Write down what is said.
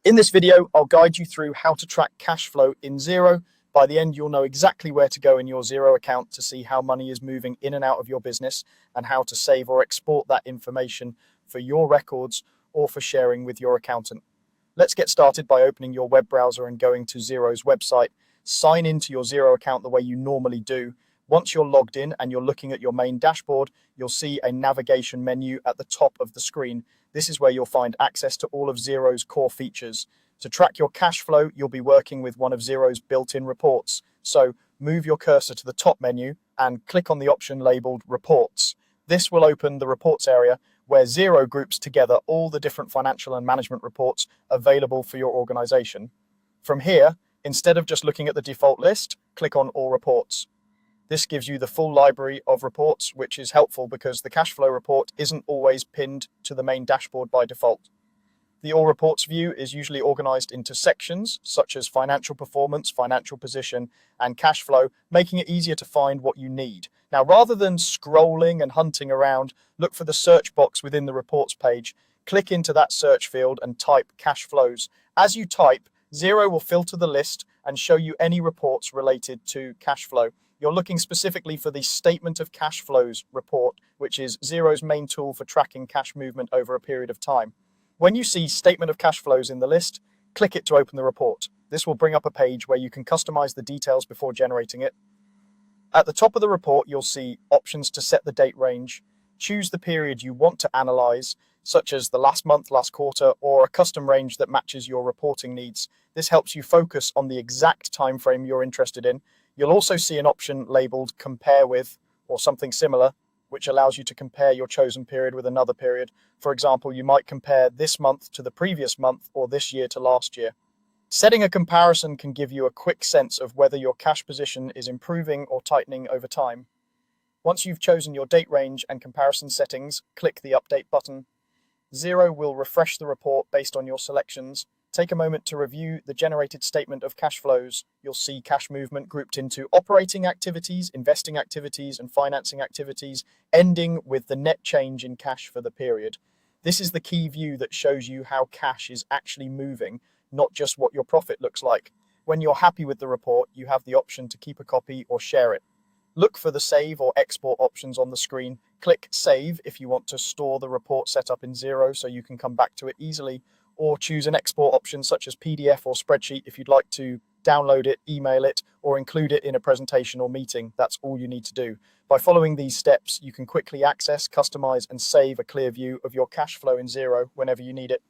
In this video, I'll guide you through how to track cash flow in Xero. By the end, you'll know exactly where to go in your Xero account to see how money is moving in and out of your business and how to save or export that information for your records or for sharing with your accountant. Let's get started by opening your web browser and going to Xero's website. Sign into your Xero account the way you normally do. Once you're logged in and you're looking at your main dashboard, you'll see a navigation menu at the top of the screen. This is where you'll find access to all of Xero's core features. To track your cash flow, you'll be working with one of Xero's built-in reports. So move your cursor to the top menu and click on the option labeled Reports. This will open the Reports area where Xero groups together all the different financial and management reports available for your organization. From here, instead of just looking at the default list, click on All Reports. This gives you the full library of reports, which is helpful because the cash flow report isn't always pinned to the main dashboard by default. The All Reports view is usually organized into sections, such as financial performance, financial position, and cash flow, making it easier to find what you need. Now, rather than scrolling and hunting around, look for the search box within the reports page, click into that search field and type cash flows. As you type, Xero will filter the list and show you any reports related to cash flow. You're looking specifically for the Statement of Cash Flows report, which is Xero's main tool for tracking cash movement over a period of time. When you see Statement of Cash Flows in the list, click it to open the report. This will bring up a page where you can customize the details before generating it. At the top of the report, you'll see options to set the date range. Choose the period you want to analyze, such as the last month, last quarter, or a custom range that matches your reporting needs. This helps you focus on the exact time frame you're interested in. You'll also see an option labeled Compare With or something similar, which allows you to compare your chosen period with another period. For example, you might compare this month to the previous month or this year to last year. Setting a comparison can give you a quick sense of whether your cash position is improving or tightening over time. Once you've chosen your date range and comparison settings, click the Update button. Xero will refresh the report based on your selections. Take a moment to review the generated statement of cash flows. You'll see cash movement grouped into operating activities, investing activities, and financing activities, ending with the net change in cash for the period. This is the key view that shows you how cash is actually moving, not just what your profit looks like. When you're happy with the report, you have the option to keep a copy or share it. Look for the save or export options on the screen. Click Save if you want to store the report set up in Xero so you can come back to it easily, or choose an export option such as PDF or spreadsheet if you'd like to download it, email it, or include it in a presentation or meeting. That's all you need to do. By following these steps, you can quickly access, customize, and save a clear view of your cash flow in Xero whenever you need it.